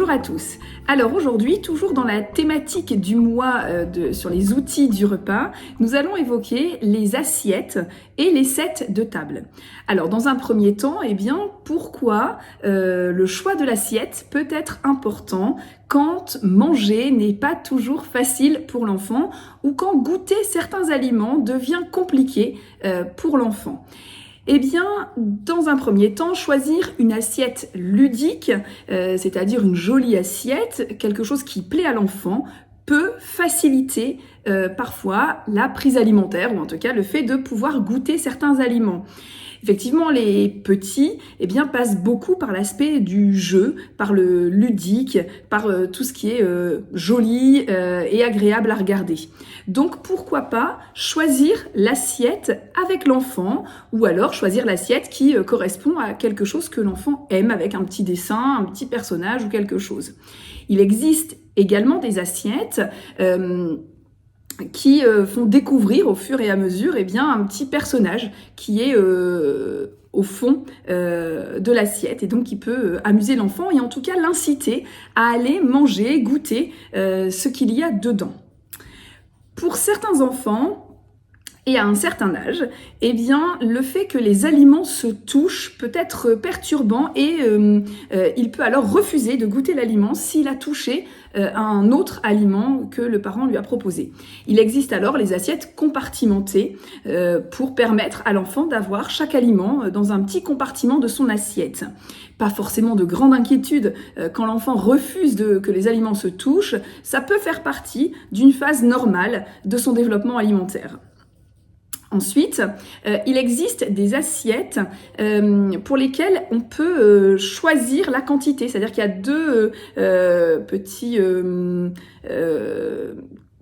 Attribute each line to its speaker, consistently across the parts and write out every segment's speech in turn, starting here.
Speaker 1: Bonjour à tous. Alors aujourd'hui, toujours dans la thématique du mois sur les outils du repas, nous allons évoquer les assiettes et les sets de table. Alors dans un premier temps, pourquoi le choix de l'assiette peut être important quand manger n'est pas toujours facile pour l'enfant ou quand goûter certains aliments devient compliqué pour l'enfant. Dans un premier temps, choisir une assiette ludique, c'est-à-dire une jolie assiette, quelque chose qui plaît à l'enfant, peut faciliter parfois la prise alimentaire, ou en tout cas le fait de pouvoir goûter certains aliments. Effectivement, les petits passent beaucoup par l'aspect du jeu, par le ludique, par tout ce qui est joli et agréable à regarder. Donc pourquoi pas choisir l'assiette avec l'enfant ou alors choisir l'assiette qui correspond à quelque chose que l'enfant aime avec un petit dessin, un petit personnage ou quelque chose. Il existe également des assiettes qui font découvrir au fur et à mesure un petit personnage qui est au fond de l'assiette et donc qui peut amuser l'enfant et en tout cas l'inciter à aller manger, goûter ce qu'il y a dedans. Pour certains enfants, et à un certain âge, le fait que les aliments se touchent peut être perturbant et il peut alors refuser de goûter l'aliment s'il a touché un autre aliment que le parent lui a proposé. Il existe alors les assiettes compartimentées pour permettre à l'enfant d'avoir chaque aliment dans un petit compartiment de son assiette. Pas forcément de grande inquiétude quand l'enfant refuse que les aliments se touchent, ça peut faire partie d'une phase normale de son développement alimentaire. Ensuite, il existe des assiettes pour lesquelles on peut choisir la quantité. C'est-à-dire qu'il y a deux petits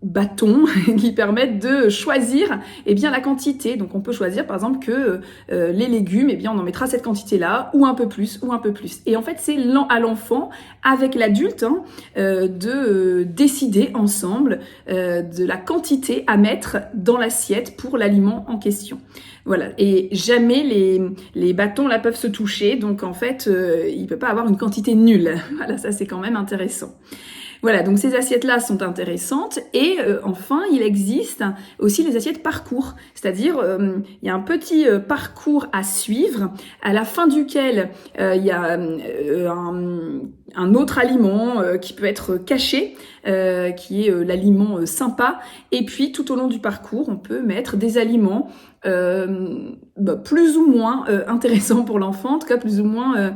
Speaker 1: bâtons qui permettent de choisir la quantité. Donc on peut choisir par exemple que les légumes, on en mettra cette quantité-là, ou un peu plus, ou un peu plus. Et en fait, c'est à l'enfant, avec l'adulte, de décider ensemble de la quantité à mettre dans l'assiette pour l'aliment en question. Voilà, et jamais les bâtons là peuvent se toucher, donc en fait, il ne peut pas avoir une quantité nulle. Voilà, ça c'est quand même intéressant. Voilà, donc ces assiettes-là sont intéressantes et enfin, il existe aussi les assiettes parcours, c'est-à-dire il y a un petit parcours à suivre à la fin duquel il y a un autre aliment qui peut être caché, qui est l'aliment sympa, et puis tout au long du parcours, on peut mettre des aliments plus ou moins intéressants pour l'enfant, en tout cas plus ou moins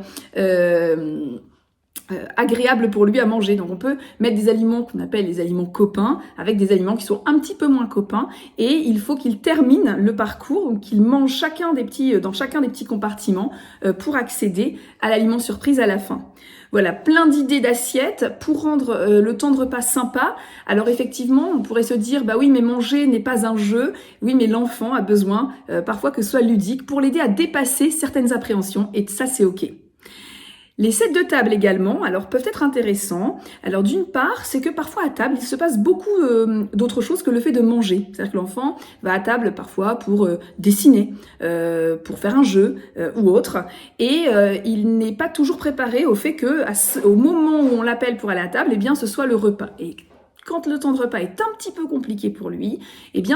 Speaker 1: agréable pour lui à manger. Donc on peut mettre des aliments qu'on appelle les aliments copains avec des aliments qui sont un petit peu moins copains et il faut qu'il termine le parcours ou qu'il mange dans chacun des petits compartiments pour accéder à l'aliment surprise à la fin. Voilà, plein d'idées d'assiettes pour rendre le temps de repas sympa. Alors effectivement, on pourrait se dire, oui, mais manger n'est pas un jeu. Oui, mais l'enfant a besoin parfois que ce soit ludique pour l'aider à dépasser certaines appréhensions et ça, c'est OK. Les sets de table également, alors peuvent être intéressants. Alors d'une part, c'est que parfois à table, il se passe beaucoup d'autres choses que le fait de manger. C'est-à-dire que l'enfant va à table parfois pour dessiner, pour faire un jeu ou autre. Et il n'est pas toujours préparé au fait que au moment où on l'appelle pour aller à table, ce soit le repas. Et quand le temps de repas est un petit peu compliqué pour lui,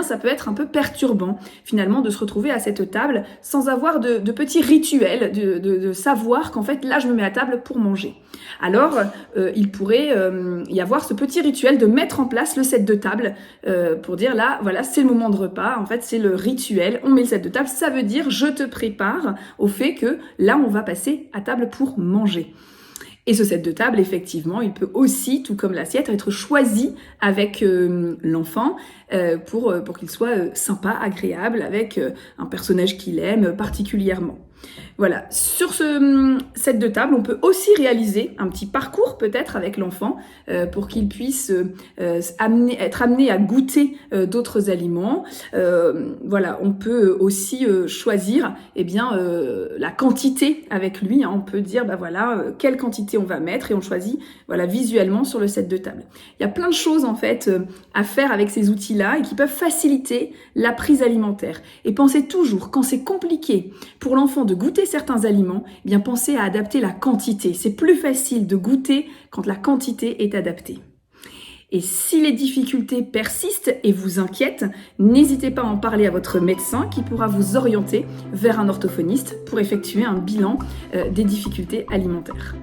Speaker 1: ça peut être un peu perturbant finalement de se retrouver à cette table sans avoir de petits rituels, de savoir qu'en fait là je me mets à table pour manger. Alors il pourrait y avoir ce petit rituel de mettre en place le set de table pour dire là voilà c'est le moment de repas, en fait c'est le rituel, on met le set de table, ça veut dire je te prépare au fait que là on va passer à table pour manger. Et ce set de table, effectivement, il peut aussi, tout comme l'assiette, être choisi avec l'enfant pour qu'il soit sympa, agréable, avec un personnage qu'il aime particulièrement. Voilà, sur ce set de table, on peut aussi réaliser un petit parcours peut-être avec l'enfant pour qu'il puisse être amené à goûter d'autres aliments. Voilà, on peut aussi choisir la quantité avec lui. On peut dire quelle quantité on va mettre et on choisit visuellement sur le set de table. Il y a plein de choses en fait à faire avec ces outils-là. outils-là et qui peuvent faciliter la prise alimentaire. Et pensez toujours, quand c'est compliqué pour l'enfant de goûter certains aliments, eh bien pensez à adapter la quantité. C'est plus facile de goûter quand la quantité est adaptée. Et si les difficultés persistent et vous inquiètent, n'hésitez pas à en parler à votre médecin qui pourra vous orienter vers un orthophoniste pour effectuer un bilan des difficultés alimentaires.